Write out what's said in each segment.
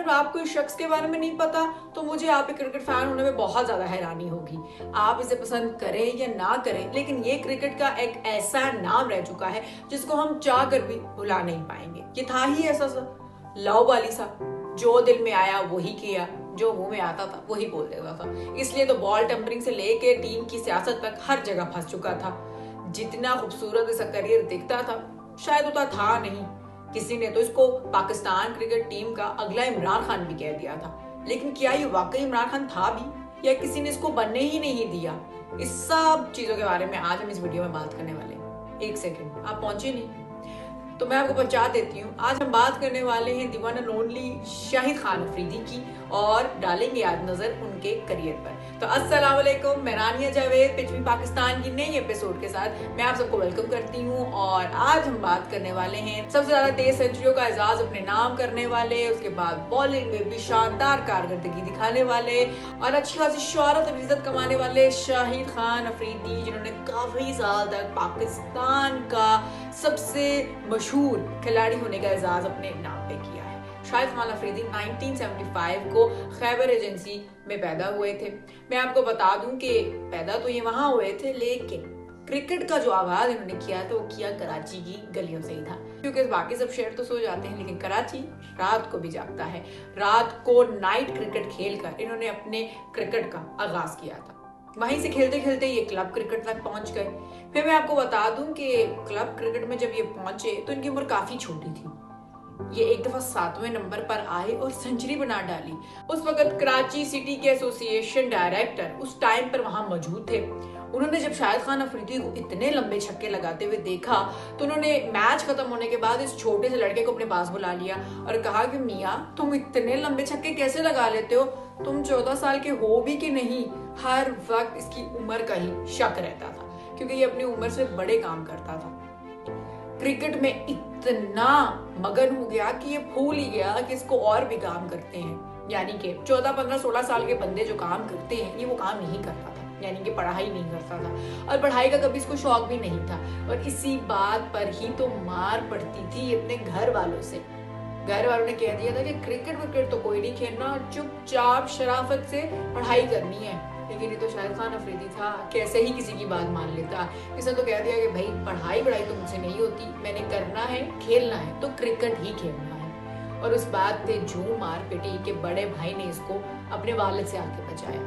اگر آپ کو اس شخص کے بارے میں نہیں پتا تو مجھے آپ ایک کرکٹ فین ہونے میں بہت زیادہ حیرانی ہوگی. آپ اسے پسند کریں یا نہ کریں, لیکن یہ کرکٹ کا ایک ایسا نام رہ چکا ہے جس کو ہم چاہ کر بھی بھلا نہیں پائیں گے. یہ تھا ہی ایسا سا لو بالی سا, جو دل میں آیا وہی کیا, جو منہ میں آتا تھا وہی بول دیتا تھا. اس لیے تو بال ٹیمپرنگ سے لے کے ٹیم کی سیاست تک ہر جگہ پھنس چکا تھا. جتنا خوبصورت اس کا کریئر دکھتا تھا شاید اتنا تھا نہیں. کسی نے تو اس کو پاکستان کرکٹ ٹیم کا اگلا عمران خان بھی کہہ دیا تھا. لیکن کیا یہ واقعی عمران خان تھا بھی, یا کسی نے اس کو بننے ہی نہیں دیا؟ اس سب چیزوں کے بارے میں آج ہم اس ویڈیو میں بات کرنے والے ہیں. ایک سیکنڈ, آپ پہنچے نہیں تو میں آپ کو پہنچا دیتی ہوں. آج ہم بات کرنے والے ہیں دی ون اینڈ اونلی شاہد خان افریدی کی, اور ڈالیں گے آج نظر ان کے کریئر پر. تو السلام علیکم, میں رانیہ جاوید پچھوی پاکستان کی نئی ایپیسوڈ کے ساتھ میں آپ سب کو ویلکم کرتی ہوں. اور آج ہم بات کرنے والے ہیں سب سے زیادہ تیز سینچریوں کا اعزاز اپنے نام کرنے والے, اس کے بعد بالنگ میں بھی شاندار کارکردگی دکھانے والے اور اچھی خاصی شہرت اور عزت کمانے والے شاہد خان افریدی, جنہوں نے کافی سال تک پاکستان کا سب سے مشہور کھلاڑی ہونے کا اعزاز اپنے نام پہ کیا ہے. شاہد خان افریدی 1975 کو خیبر ایجنسی میں پیدا ہوئے تھے. میں آپ کو بتا دوں کہ پیدا تو یہ وہاں ہوئے تھے, لیکن کرکٹ کا جو آغاز انہوں نے کیا تو وہ کیا کراچی کی گلیوں سے ہی تھا. کیونکہ باقی سب شہر تو سو جاتے ہیں, لیکن کراچی رات کو بھی جاگتا ہے. رات کو نائٹ کرکٹ کھیل کر انہوں نے اپنے کرکٹ کا آغاز کیا تھا. وہیں سے کھیلتے کھیلتے یہ کلب کرکٹ تک پہنچ گئے. پھر میں آپ کو بتا دوں کہ کلب کرکٹ میں جب یہ پہنچے تو ان کی عمر کافی چھوٹی تھی. یہ ایک دفعہ 7ویں نمبر پر آئے اور سنچری بنا ڈالی. اس وقت کراچی سٹی کے ایسوسی ایشن ڈائریکٹر اس ٹائم پر وہاں موجود تھے. انہوں نے جب شاہد خان افریدی کو اتنے لمبے چھکے لگاتے ہوئے دیکھا تو انہوں نے میچ ختم ہونے کے بعد اس چھوٹے سے لڑکے کو اپنے پاس بلا لیا اور کہا کہ میاں تم اتنے لمبے چھکے کیسے لگا لیتے ہو, تم 14 سال کے ہو بھی کہ نہیں. ہر وقت اس کی عمر کا ہی شک رہتا تھا, کیونکہ یہ اپنی عمر سے بڑے کام کرتا تھا. کرکٹ میں اتنا مگن ہو گیا کہ یہ بھول ہی گیا کہ اس کو اور بھی کام کرتے ہیں. یعنی کہ 14, 15, 16 سال کے بندے جو کام کرتے ہیں یہ وہ کام نہیں کرتا تھا, یعنی کہ پڑھائی نہیں کرتا تھا, اور پڑھائی کا کبھی اس کو شوق بھی نہیں تھا. اور اسی بات پر ہی تو مار پڑتی تھی اپنے گھر والوں سے. گھر والوں نے کہہ دیا تھا کہ کرکٹ وکٹ تو کوئی نہیں کھیلنا, چپ چاپ شرافت سے پڑھائی کرنی ہے. لیکن یہ تو شاہد خان افریدی تھا, کیسے ہی کسی کی بات مان لیتا. اس نے تو کہہ دیا کہ بھائی پڑھائی تو مجھ سے نہیں ہوتی, میں نے کرنا ہے کھیلنا ہے تو کرکٹ ہی کھیلنا ہے. اور اس بات پہ جھوم مار پٹی کہ بڑے بھائی نے اس کو اپنے والد سے آ کے بچایا.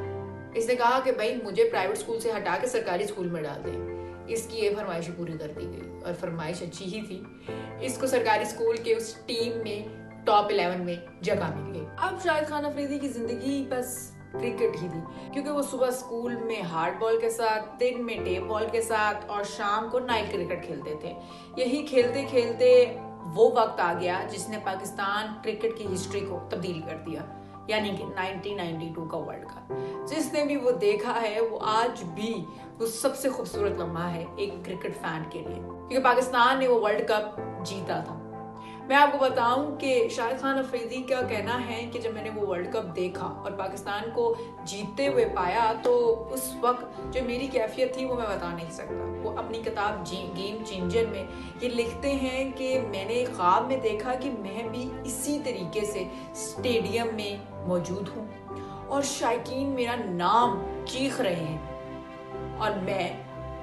اس نے کہا کہ بھائی مجھے پرائیویٹ اسکول سے ہٹا کے سرکاری اسکول میں ڈال دیں. اس کی یہ فرمائش پوری کر دی گئی, اور فرمائش اچھی ہی تھی. اس کو سرکاری اسکول کے اس ٹیم میں ٹاپ 11 میں جگہ مل گئی. اب شاہد خان افریدی کی زندگی بس کرکٹ ہی تھی, کیونکہ وہ صبح اسکول میں ہارڈ بال کے ساتھ, دن میں ٹیپ بال کے ساتھ, اور شام کو نائٹ کرکٹ کھیلتے تھے. یہی کھیلتے کھیلتے وہ وقت آ گیا جس نے پاکستان کرکٹ کی ہسٹری کو تبدیل کر دیا, یعنی کہ 1992 کا ورلڈ کپ. جس نے بھی وہ دیکھا ہے وہ آج بھی وہ سب سے خوبصورت لمحہ ہے ایک کرکٹ فین کے لیے, کیونکہ پاکستان نے وہ ورلڈ کپ جیتا تھا. میں آپ کو بتاؤں کہ شاہد خان افریدی کا کہنا ہے کہ جب میں نے وہ ورلڈ کپ دیکھا اور پاکستان کو جیتتے ہوئے پایا تو اس وقت جو میری کیفیت تھی وہ میں بتا نہیں سکتا. وہ اپنی کتاب گیم چینجر میں یہ لکھتے ہیں کہ میں نے خواب میں دیکھا کہ میں بھی اسی طریقے سے اسٹیڈیم میں موجود ہوں اور شائقین میرا نام چیخ رہے ہیں اور میں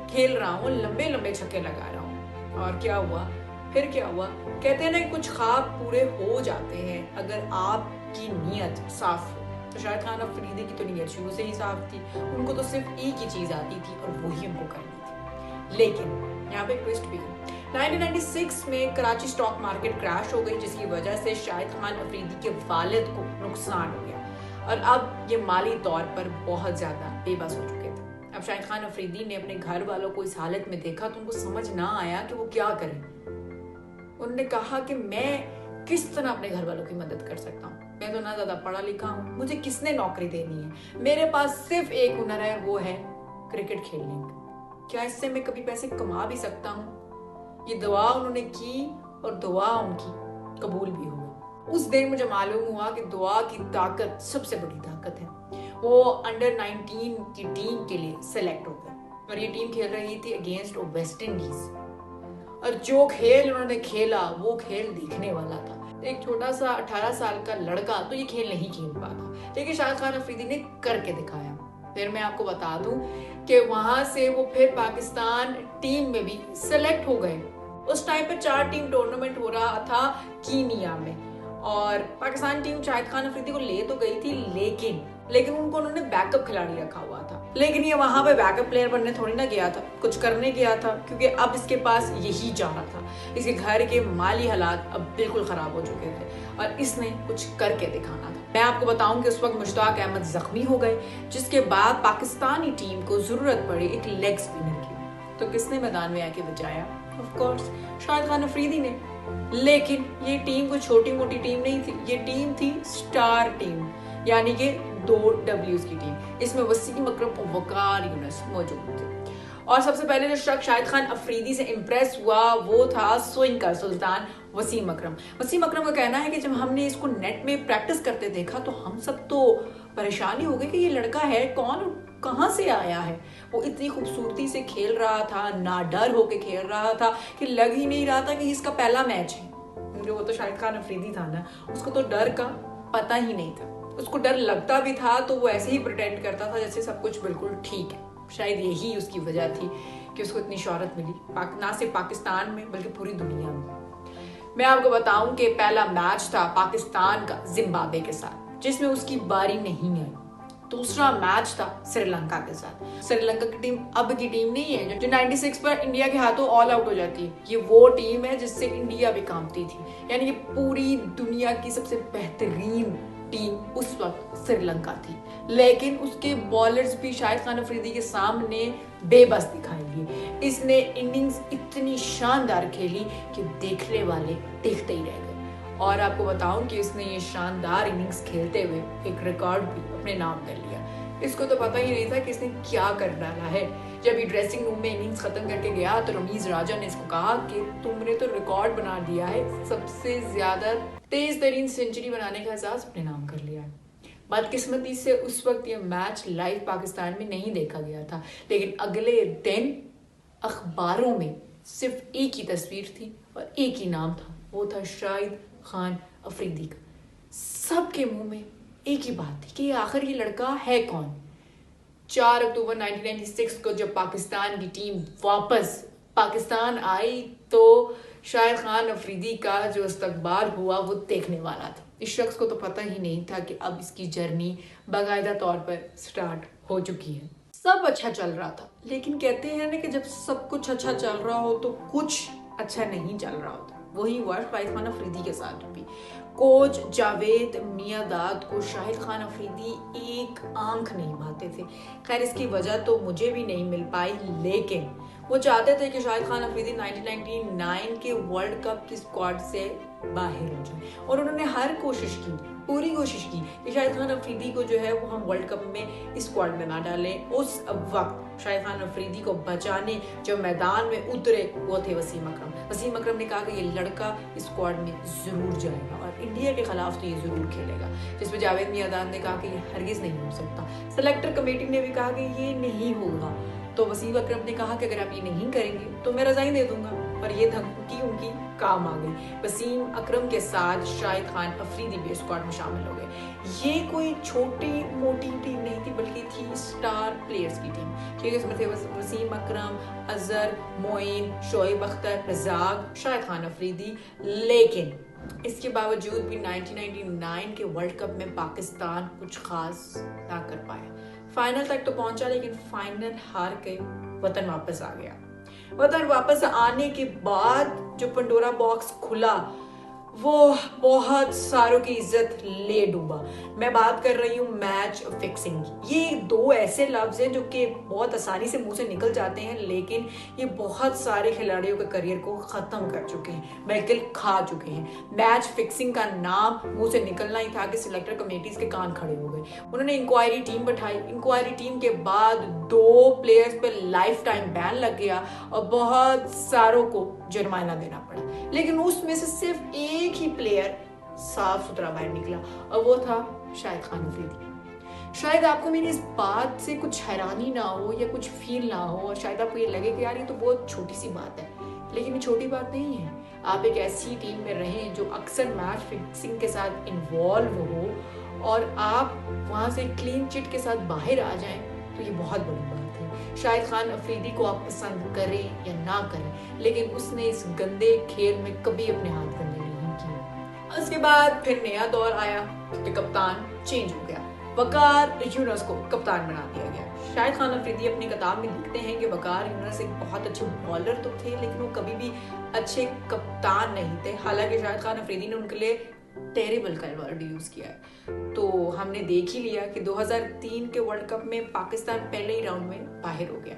کھیل رہا ہوں, لمبے لمبے چھکے لگا رہا ہوں. اور کیا ہوا, پھر کیا ہوا, کہتے ہیں نا کچھ خواب پورے ہو جاتے ہیں اگر آپ کی نیت صاف ہو. تو شاہد خان افریدی کی تو نیت شروع سے ہی صاف تھی, ان کو تو صرف ایک ہی چیز آتی تھی اور وہی ان کو کرنی تھی. لیکن یہاں پہ ٹوسٹ بھی ہے. 1996 میں کراچی اسٹاک مارکیٹ کریش ہو گئی, جس کی وجہ سے شاہد خان افریدی کے والد کو نقصان ہو گیا اور اب یہ مالی طور پر بہت زیادہ بے بس ہو چکے تھے. اب شاہد خان افریدی نے اپنے گھر والوں کو اس حالت میں دیکھا تو ان کو سمجھ نہ آیا کہ وہ کیا کریں. انہوں نے کہا کہ میں کس طرح اپنے گھر والوں کی مدد کر سکتا ہوں, میں تو نہ زیادہ پڑھا لکھا ہوں, مجھے کس نے نوکری دینی ہے, میرے پاس صرف ایک ہنر ہے, وہ ہے کرکٹ کھیلنے کا. کیا اس سے میں کبھی پیسے کما بھی سکتا ہوں؟ یہ دعا انہوں نے کی اور دعا ان کی قبول بھی ہوئی. اس دن مجھے معلوم ہوا کہ دعا کی طاقت سب سے بڑی طاقت ہے. وہ انڈر 19 کی ٹیم کے لیے سلیکٹ ہو گئے اور یہ ٹیم کھیل رہی تھی اگینسٹ ویسٹ انڈیز, اور جو کھیل انہوں نے کھیلا وہ کھیل دیکھنے والا تھا. ایک چھوٹا سا 18 سال کا لڑکا تو یہ کھیل نہیں کھیل پاتا، لیکن شاہد خان افریدی نے کر کے دکھایا۔ پھر میں آپ کو بتا دوں کہ وہاں سے وہ پھر پاکستان ٹیم میں بھی سلیکٹ ہو گئے۔ اس ٹائم پہ 4 ٹیم ٹورنامنٹ ہو رہا تھا کینیا میں، اور پاکستان ٹیم شاہد خان افریدی کو لے تو گئی تھی، لیکن ان کو انہوں نے بیک اپ کھلاڑی رکھا ہوا تھا۔ لیکن یہ وہاں پہ بیک اپ پلیئر بننے تھوڑی نہ گیا تھا، کچھ کرنے گیا تھا، کیونکہ اب اس کے پاس یہی چاہنا تھا۔ اس کے گھر کے مالی حالات اب بالکل خراب ہو چکے تھے اور اس نے کچھ کر کے دکھانا تھا۔ میں آپ کو بتاؤں کہ اس وقت مشتاق احمد زخمی ہو گئے، جس کے بعد پاکستانی ٹیم کو ضرورت پڑی ایک لیگ اسپنر کی۔ تو کس نے میدان میں آ کے بچایا؟ آف کورس شاہد خان افریدی نے۔ لیکن یہ ٹیم کوئی چھوٹی موٹی ٹیم نہیں تھی، یہ ٹیم تھی سٹار ٹیم، یعنی کہ 2 W's کی ٹیم۔ اس میں وسیم اکرم اور وقار یونس موجود تھے۔ اور سب سے پہلے جو شخص شاہد خان افریدی سے امپریس ہوا وہ تھا سوئنگ کا سلطان وسیم اکرم۔ وسیم اکرم کا کہنا ہے کہ جب ہم نے اس کو نیٹ میں پریکٹس کرتے دیکھا تو ہم سب تو پریشانی ہو گئی کہ یہ لڑکا ہے کون، کہاں سے آیا ہے۔ وہ اتنی خوبصورتی سے کھیل رہا تھا، نہ ڈر ہو کے کھیل رہا تھا کہ لگ ہی نہیں رہا تھا کہ اس کا پہلا میچ ہے۔ وہ تو شاہد خان افریدی تھا نا، اس کو تو ڈر کا پتہ ہی نہیں تھا۔ اس کو ڈر لگتا بھی تھا تو وہ ایسے ہی پریٹینڈ کرتا تھا جیسے سب کچھ بالکل ٹھیک ہے۔ شاید یہی اس کی وجہ تھی کہ اس کو اتنی شہرت ملی، نہ صرف پاکستان میں بلکہ پوری دنیا میں۔ میں آپ کو بتاؤں کہ پہلا میچ تھا پاکستان کا زمبابوے کے ساتھ، جس میں اس کی باری نہیں آئی۔ دوسرا میچ تھا سری لنکا کے ساتھ۔ سری لنکا کی ٹیم اب کی ٹیم نہیں ہے جو 96 پر انڈیا کے ہاتھوں آل آؤٹ ہو جاتی ہے، یہ وہ ٹیم ہے جس سے انڈیا بھی کامتی تھی، یعنی کہ پوری دنیا کی سب سے بہترین ٹیم اس وقت سری لنکا تھی۔ لیکن اس کے بالرز بھی شاہد خان افریدی کے سامنے بے بس دکھائی دیے۔ اس نے اننگز اتنی شاندار کھیلی کہ دیکھنے والے دیکھتے ہی رہ گئے۔ اور آپ کو بتاؤں کہ اس نے یہ شاندار اننگز کھیلتے ہوئے ایک ریکارڈ بھی اپنے نام کر لیا۔ اس کو تو پتہ ہی نہیں تھا کہ اس نے کیا کر ڈالا ہے۔ جب یہ ڈریسنگ روم میں اننگز ختم کر کے گیا تو رمیز راجہ نے اس کو کہا کہ تم نے تو ریکارڈ بنا دیا ہے، سب سے زیادہ تیز ترین سینچری بنانے کا اعزاز اپنے نام کر لیا ہے۔ بدقسمتی سے اس وقت یہ میچ لائیو پاکستان میں نہیں دیکھا گیا تھا، لیکن اگلے دن اخباروں میں صرف ایک ہی تصویر تھی اور ایک ہی نام تھا، وہ تھا شاہد خان افریدی کا۔ سب کے منہ میں ایک ہی بات تھی کہ آخر یہ لڑکا ہے کون۔ 4 اکتوبر 1996 کو جب پاکستان کی ٹیم واپس پاکستان آئی تو شاہد خان افریدی کا جو استقبال ہوا وہ دیکھنے والا تھا۔ اس شخص کو تو پتہ ہی نہیں تھا کہ اب اس کی جرنی باقاعدہ طور پر سٹارٹ ہو چکی ہے۔ سب اچھا چل رہا تھا، لیکن کہتے ہیں نا کہ جب سب کچھ اچھا چل رہا ہو تو کچھ اچھا نہیں چل رہا ہوتا۔ وہی ہوا شاہد خان افریدی کے ساتھ بھی۔ کوچ جاوید میاں-داد کو شاہد خان افریدی ایک آنکھ نہیں بھاتے تھے۔ خیر اس کی وجہ تو مجھے بھی نہیں مل پائی، لیکن وہ چاہتے تھے کہ شاہد خان افریدی 1999 کے ورلڈ کپ کی اسکواڈ سے باہر ہو جائے، اور انہوں نے ہر کوشش کی، پوری کوشش کی کہ شاہد خان افریدی کو جو ہے وہ ہم ورلڈ کپ میں اسکواڈ میں نہ ڈالیں۔ اس وقت شاہد خان افریدی کو بچانے جو میدان میں اترے وہ تھے وسیم اکرم۔ وسیم اکرم نے کہا کہ یہ لڑکا اسکواڈ میں ضرور جائے گا اور انڈیا کے خلاف تو یہ ضرور کھیلے گا، جس پہ جاوید میاں-داد نے کہا کہ یہ ہرگز نہیں ہو سکتا۔ سلیکٹر کمیٹی نے بھی کہا کہ یہ نہیں ہوگا، تو وسیم اکرم نے کہا کہ اگر آپ یہ نہیں کریں گے تو میں رضائی دے دوں گا، اور یہ دھمکی ان کی کام آ گئی۔ وسیم اکرم کے ساتھ شاہد خان افریدی بھی اسکواڈ میں شامل ہو گئے۔ یہ کوئی چھوٹی موٹی ٹیم نہیں تھی بلکہ تھی سٹار پلیئرز کی ٹیم، کیونکہ اس میں تھے وسیم اکرم، اظہر، معین، شعیب اختر، رزاق، شاہد خان افریدی۔ لیکن اس کے باوجود بھی 1999 کے ورلڈ کپ میں پاکستان کچھ خاص نہ کر پایا۔ فائنل تک تو پہنچا لیکن فائنل ہار کے وطن واپس آ گیا۔ وطن واپس آنے کے بعد جو پنڈورا باکس کھلا وہ بہت ساروں کی عزت لے ڈوبا۔ میں بات کر رہی ہوں میچ فکسنگ کی۔ یہ 2 ایسے لفظ ہیں جو کہ بہت آسانی سے منہ سے نکل جاتے ہیں، لیکن یہ بہت سارے کھلاڑیوں کے کریئر کو ختم کر چکے ہیں، بلکہ کھا چکے ہیں۔ میچ فکسنگ کا نام منہ سے نکلنا ہی تھا کہ سلیکٹر کمیٹیز کے کان کھڑے ہو گئے۔ انہوں نے انکوائری ٹیم بٹھائی، انکوائری ٹیم کے بعد 2 پلیئرز پہ لائف ٹائم بین لگ گیا اور بہت ساروں کو جرمانہ دینا پڑا، لیکن اس میں سے صرف ایک ہی پلیئر صاف ستھرا باہر نکلا اور وہ تھا شاہد خان افریدی۔ شاید آپ کو میری اس بات سے کچھ حیرانی نہ ہو یا کچھ فیل نہ ہو، اور شاید آپ کو یہ لگے کہ یار یہ تو بہت چھوٹی سی بات ہے، لیکن یہ چھوٹی بات نہیں ہے۔ آپ ایک ایسی ٹیم میں رہیں جو اکثر میچ فکسنگ کے ساتھ انوالو ہو اور آپ وہاں سے کلین چٹ کے ساتھ باہر آ جائیں تو یہ بہت بڑی بات ہے۔ شاہد خان افریدی کو آپ پسند کریں یا نہ کریں، لیکن اس نے اس گندے کھیل میں کبھی اپنے ہاتھ گندے نہیں کیے۔ اس کے بعد پھر نیا دور آیا کہ کپتان چینج ہو گیا، وقار یونس کو کپتان بنا دیا گیا۔ شاہد خان افریدی اپنی کتاب میں لکھتے ہیں کہ وقار یونس ایک بہت اچھے بالر تو تھے، لیکن وہ کبھی بھی اچھے کپتان نہیں تھے۔ حالانکہ شاہد خان افریدی نے ان کے لیے ٹیریبل کا ورڈ یوز کیا ہے۔ تو ہم نے دیکھ ہی لیا کہ 2003 کے ورلڈ کپ میں پاکستان پہلے ہی راؤنڈ میں باہر ہو گیا،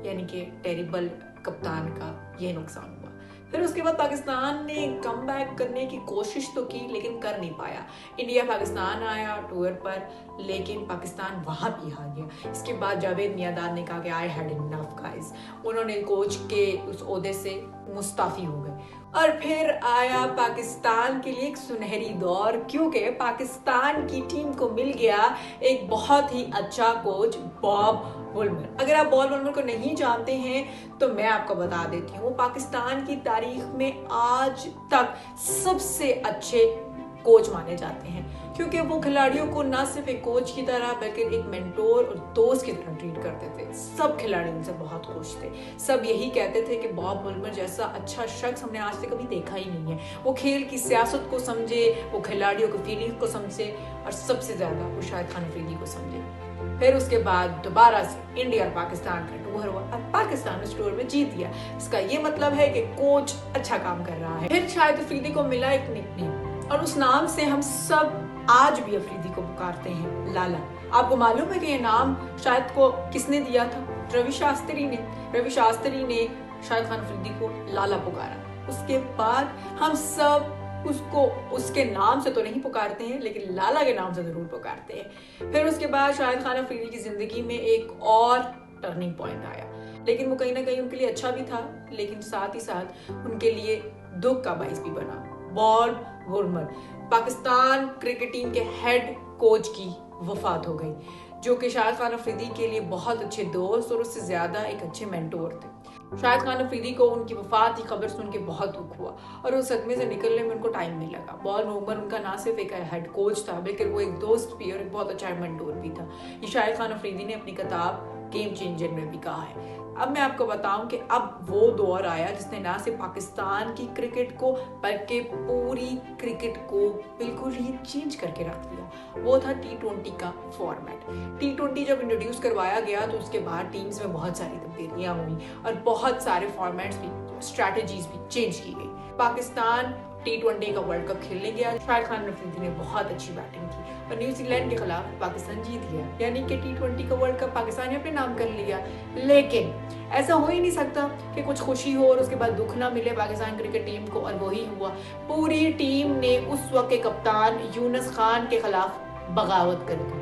یعنی کہ ٹیریبل کپتان کا یہ نقصان ہوا۔ پھر اس کے بعد پاکستان نے کم بیک کرنے کی کوشش تو کی لیکن کر نہیں پایا۔ انڈیا پاکستان آیا ٹور پر، لیکن پاکستان وہاں بھی ہار گیا۔ اس کے بعد جاوید میانداد نے کہا کہ I had enough guys، انہوں نے کوچ کے اس عہدے سے مستعفی ہو گئے۔ اور پھر آیا پاکستان کے لیے ایک سنہری دور، کیونکہ پاکستان کی ٹیم کو مل گیا ایک بہت ہی اچھا کوچ، باب وولمر۔ اگر آپ باب وولمر کو نہیں جانتے ہیں تو میں آپ کو بتا دیتی ہوں، وہ پاکستان کی تاریخ میں آج تک سب سے اچھے کوچ مانے جاتے ہیں، کیونکہ وہ کھلاڑیوں کو نہ صرف ایک کوچ کی طرح بلکہ ایک مینٹور اور دوست کی طرح ٹریٹ کرتے تھے۔ سب کھلاڑی ان سے بہت خوش تھے، سب یہی کہتے تھے کہ باب وولمر جیسا اچھا شخص ہم نے آج تک کبھی دیکھا ہی نہیں ہے۔ وہ کھیل کی سیاست کو سمجھے، وہ کھلاڑیوں کی فیلنگ کو سمجھے، اور سب سے زیادہ وہ شاہد خان افریدی کو سمجھے۔ پھر اس کے بعد دوبارہ سے انڈیا اور پاکستان کا ٹور ہوا اور پاکستان اس ٹور میں جیت گیا۔ اس کا یہ مطلب ہے کہ کوچ اچھا کام کر رہا ہے۔ پھر شاہد افریدی کو ملا ایک نک نیم، اور اس نام سے ہم سب آج بھی افریدی کو پکارتے ہیں، لالا۔ آپ کو معلوم ہے کہ یہ نام شاہد کو کس نے دیا تھا؟ روی شاستری نے۔ روی شاستری نے شاہد خان افریدی کو لالا پکارا۔ اس کے بعد ہم سب اس کو اس کے نام سے تو نہیں پکارتے ہیں، لیکن لالا کے نام سے ضرور پکارتے ہیں۔ پھر اس کے بعد شاہد خان افریدی کی زندگی میں ایک اور ٹرننگ پوائنٹ آیا، لیکن وہ کہیں نہ کہیں ان کے لیے اچھا بھی تھا، لیکن ساتھ ہی ساتھ ان کے لیے دکھ کا باعث بھی بنا۔ Bob Woolmer, Pakistan cricket team کے ہیڈ کوچ کی وفات ہو گئی، جو کہ شاہد خان افریدی کے لیے بہت اچھے دوست اور اس سے زیادہ ایک اچھے مینٹور تھے۔ شاہد خان افریدی کو ان کی وفات کی خبر سن کے بہت دکھ ہوا، اور اس صدمے سے نکلنے میں ان کو ٹائم نہیں لگا۔ باب وولمر ان کا نہ صرف ایک ہیڈ کوچ تھا، بلکہ وہ ایک دوست بھی اور ایک بہت اچھا مینٹور بھی تھا۔ یہ شاہد خان افریدی نے اپنی کتاب گیم چینجر میں بھی کہا ہے۔ اب میں آپ کو بتاؤں کہ اب وہ دور آیا جس نے نہ صرف پاکستان کی کرکٹ کو بلکہ پوری کرکٹ کو بالکل ہی چینج کر کے رکھ دیا۔ وہ تھا T20 کا فارمیٹ۔ T20 جب انٹروڈیوس کروایا گیا تو اس کے بعد ٹیمز میں بہت ساری تبدیلیاں ہوئی اور بہت سارے فارمیٹس بھی، اسٹریٹجیز بھی چینج کی گئی۔ پاکستان T20 کا ورلڈ کپ کھیلنے گیا۔ شاہد خان افریدی نے بہت اچھی بیٹنگ کی اور نیوزی لینڈ کے خلاف پاکستان جیت گیا، یعنی کہ T20 کا ورلڈ کپ پاکستان نے اپنے نام کر لیا۔ لیکن ایسا ہو ہی نہیں سکتا کہ کچھ خوشی ہو اور اس کے بعد دکھ نہ ملے پاکستان کرکٹ ٹیم کو، اور وہی ہوا۔ پوری ٹیم نے اس وقت کے کپتان یونس خان کے خلاف بغاوت کر دی۔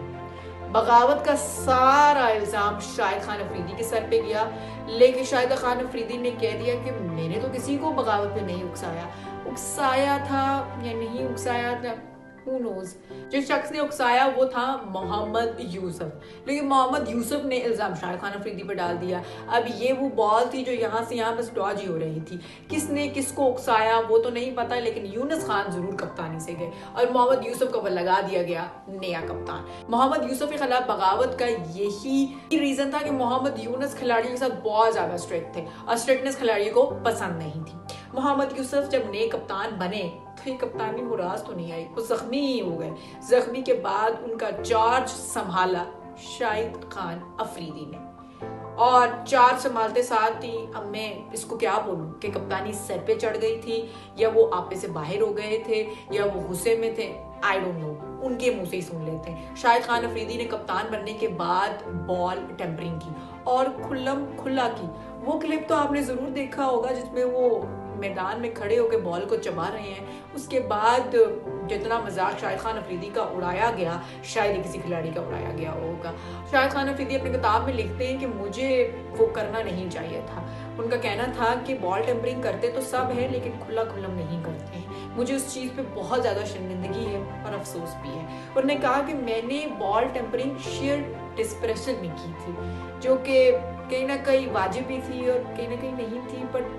بغاوت کا سارا الزام شاہد خان افریدی کے سر پہ گیا، لیکن شاہد خان افریدی نے کہہ دیا کہ میں نے تو کسی کو بغاوت پہ نہیں اکسایا تھا یا نہیں اکسایا تھا، who knows۔ جس شخص نے اکسایا وہ تھا محمد یوسف، لیکن محمد یوسف نے الزام شاہد خان افریدی پہ ڈال دیا۔ اب یہ وہ بال تھی جو یہاں سے یہاں بس ڈاج ہی ہو رہی تھی، کس نے کس کو اکسایا وہ تو نہیں پتا، لیکن یونس خان ضرور کپتانی سے گئے اور محمد یوسف کو لگا دیا گیا نیا کپتان۔ محمد یوسف کے خلاف بغاوت کا یہی ریزن تھا کہ محمد یونس کھلاڑیوں کے ساتھ بہت زیادہ اسٹرکٹ تھے اور اسٹرکٹنس کھلاڑیوں کو پسند نہیں تھی۔ محمد یوسف جب نئے کپتان بنے تو یہ کپتانی مراز تو نہیں آئی، وہ زخمی ہی ہو گئے۔ زخمی کے بعد ان کا چارج سنبھالا شاہد خان افریدی نے، اور چارج سنبھالتے ساتھ ہی اب میں اس کو کیا بولوں کہ کپتانی سر پہ چڑھ گئی تھی، یا وہ آپے سے باہر ہو گئے تھے، یا وہ غصے میں تھے، I don't know، ان کے منہ سے ہی سن لیتے ہیں۔ شاہد خان افریدی نے کپتان بننے کے بعد بال ٹیمپرنگ کی اور کھلم کھلا کی۔ وہ کلپ تو آپ نے ضرور دیکھا ہوگا جس میں وہ میدان میں کھڑے ہو کے بال کو چبا رہے ہیں۔ اس کے بعد جتنا مذاق شاہد خان افریدی کا اڑایا گیا، شاید ہی کسی کھلاڑی کا اڑایا گیا ہوگا۔ شاہد خان افریدی اپنی کتاب میں لکھتے ہیں کہ مجھے وہ کرنا نہیں چاہیے تھا۔ ان کا کہنا تھا کہ بال ٹیمپرنگ کرتے تو سب ہے لیکن کھلا کھلم نہیں کرتے ہیں۔ مجھے اس چیز پہ بہت زیادہ شرمندگی ہے اور افسوس بھی ہے۔ انہوں نے کہا کہ میں نے بال ٹیمپرنگ شیئر ڈسپریشن میں کی تھی، جو کہ کہیں نہ کہیں واجب بھی تھی اور کہیں نہ کہیں نہیں تھی، بٹ